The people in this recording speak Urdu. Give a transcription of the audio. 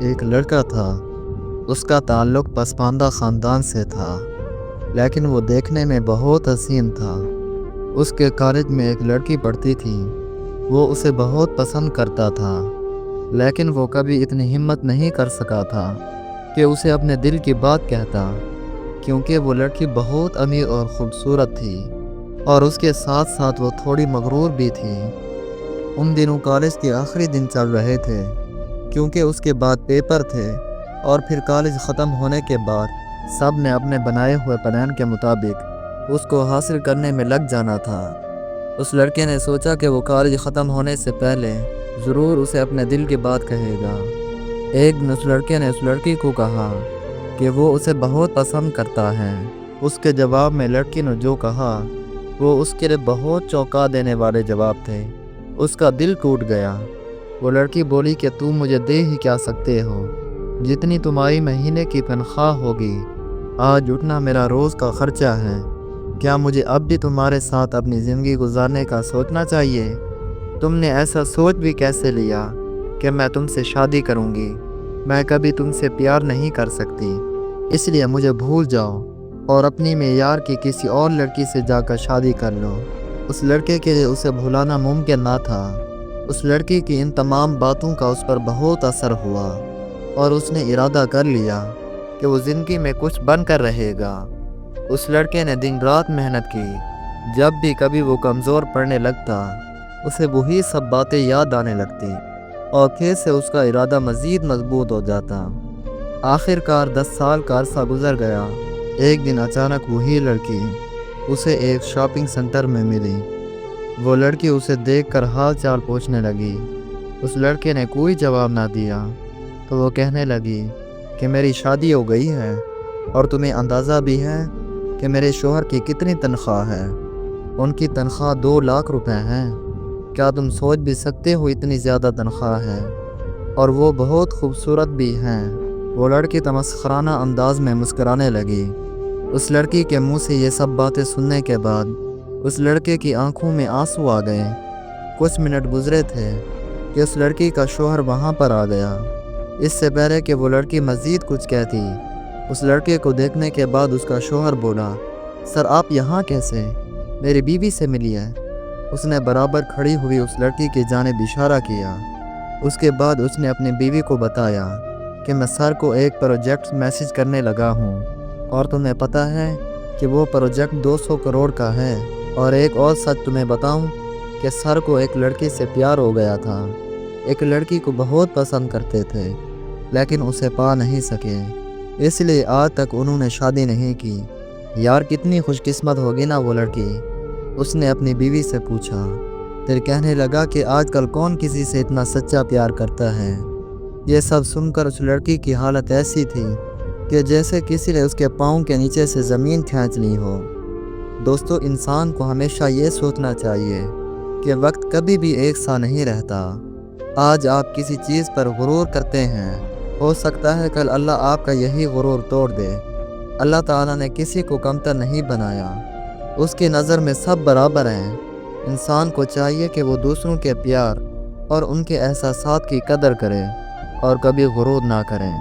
ایک لڑکا تھا۔ اس کا تعلق پسماندہ خاندان سے تھا، لیکن وہ دیکھنے میں بہت حسین تھا۔ اس کے کالج میں ایک لڑکی پڑھتی تھی۔ وہ اسے بہت پسند کرتا تھا، لیکن وہ کبھی اتنی ہمت نہیں کر سکا تھا کہ اسے اپنے دل کی بات کہتا، کیونکہ وہ لڑکی بہت امیر اور خوبصورت تھی، اور اس کے ساتھ ساتھ وہ تھوڑی مغرور بھی تھی۔ ان دنوں کالج کے آخری دن چل رہے تھے، کیونکہ اس کے بعد پیپر تھے، اور پھر کالج ختم ہونے کے بعد سب نے اپنے بنائے ہوئے پلان کے مطابق اس کو حاصل کرنے میں لگ جانا تھا۔ اس لڑکے نے سوچا کہ وہ کالج ختم ہونے سے پہلے ضرور اسے اپنے دل کی بات کہے گا۔ ایک دن اس لڑکے نے اس لڑکی کو کہا کہ وہ اسے بہت پسند کرتا ہے۔ اس کے جواب میں لڑکی نے جو کہا وہ اس کے لیے بہت چونکا دینے والے جواب تھے۔ اس کا دل ٹوٹ گیا۔ وہ لڑکی بولی کہ تم مجھے دے ہی کیا سکتے ہو، جتنی تمہاری مہینے کی تنخواہ ہوگی، آج اتنا میرا روز کا خرچہ ہے۔ کیا مجھے اب بھی تمہارے ساتھ اپنی زندگی گزارنے کا سوچنا چاہیے؟ تم نے ایسا سوچ بھی کیسے لیا کہ میں تم سے شادی کروں گی؟ میں کبھی تم سے پیار نہیں کر سکتی، اس لیے مجھے بھول جاؤ اور اپنی معیار کی کسی اور لڑکی سے جا کر شادی کر لو۔ اس لڑکے کے لیے اسے بھلانا ممکن نہ تھا۔ اس لڑکی کی ان تمام باتوں کا اس پر بہت اثر ہوا، اور اس نے ارادہ کر لیا کہ وہ زندگی میں کچھ بن کر رہے گا۔ اس لڑکے نے دن رات محنت کی۔ جب بھی کبھی وہ کمزور پڑنے لگتا، اسے وہی سب باتیں یاد آنے لگتی، اور پھر سے اس کا ارادہ مزید مضبوط ہو جاتا۔ آخر کار 10 سال کا عرصہ گزر گیا۔ ایک دن اچانک وہی لڑکی اسے ایک شاپنگ سینٹر میں ملی۔ وہ لڑکی اسے دیکھ کر حال چال پوچھنے لگی۔ اس لڑکے نے کوئی جواب نہ دیا تو وہ کہنے لگی کہ میری شادی ہو گئی ہے، اور تمہیں اندازہ بھی ہے کہ میرے شوہر کی کتنی تنخواہ ہے؟ ان کی تنخواہ 2 لاکھ روپے ہے۔ کیا تم سوچ بھی سکتے ہو اتنی زیادہ تنخواہ ہے؟ اور وہ بہت خوبصورت بھی ہیں۔ وہ لڑکی تمسخرانہ انداز میں مسکرانے لگی۔ اس لڑکی کے منہ سے یہ سب باتیں سننے کے بعد اس لڑکے کی آنکھوں میں آنسو آ گئے۔ کچھ منٹ گزرے تھے کہ اس لڑکی کا شوہر وہاں پر آ گیا۔ اس سے پہلے کہ وہ لڑکی مزید کچھ کہتی، اس لڑکے کو دیکھنے کے بعد اس کا شوہر بولا، سر آپ یہاں کیسے؟ میری بیوی سے ملیے۔ اس نے برابر کھڑی ہوئی اس لڑکی کی جانب اشارہ کیا۔ اس کے بعد اس نے اپنی بیوی کو بتایا کہ میں سر کو ایک پروجیکٹ میسج کرنے لگا ہوں، اور تمہیں پتہ ہے کہ وہ پروجیکٹ 200 کروڑ کا ہے۔ اور ایک اور سچ تمہیں بتاؤں کہ سر کو ایک لڑکی سے پیار ہو گیا تھا۔ ایک لڑکی کو بہت پسند کرتے تھے، لیکن اسے پا نہیں سکے، اس لیے آج تک انہوں نے شادی نہیں کی۔ یار کتنی خوش قسمت ہوگی نا وہ لڑکی، اس نے اپنی بیوی سے پوچھا۔ پھر کہنے لگا کہ آج کل کون کسی سے اتنا سچا پیار کرتا ہے۔ یہ سب سن کر اس لڑکی کی حالت ایسی تھی کہ جیسے کسی نے اس کے پاؤں کے نیچے سے زمین کھینچ لی ہو۔ دوستو، انسان کو ہمیشہ یہ سوچنا چاہیے کہ وقت کبھی بھی ایک سا نہیں رہتا۔ آج آپ کسی چیز پر غرور کرتے ہیں، ہو سکتا ہے کل اللہ آپ کا یہی غرور توڑ دے۔ اللہ تعالیٰ نے کسی کو کمتر نہیں بنایا، اس کی نظر میں سب برابر ہیں۔ انسان کو چاہیے کہ وہ دوسروں کے پیار اور ان کے احساسات کی قدر کرے، اور کبھی غرور نہ کریں۔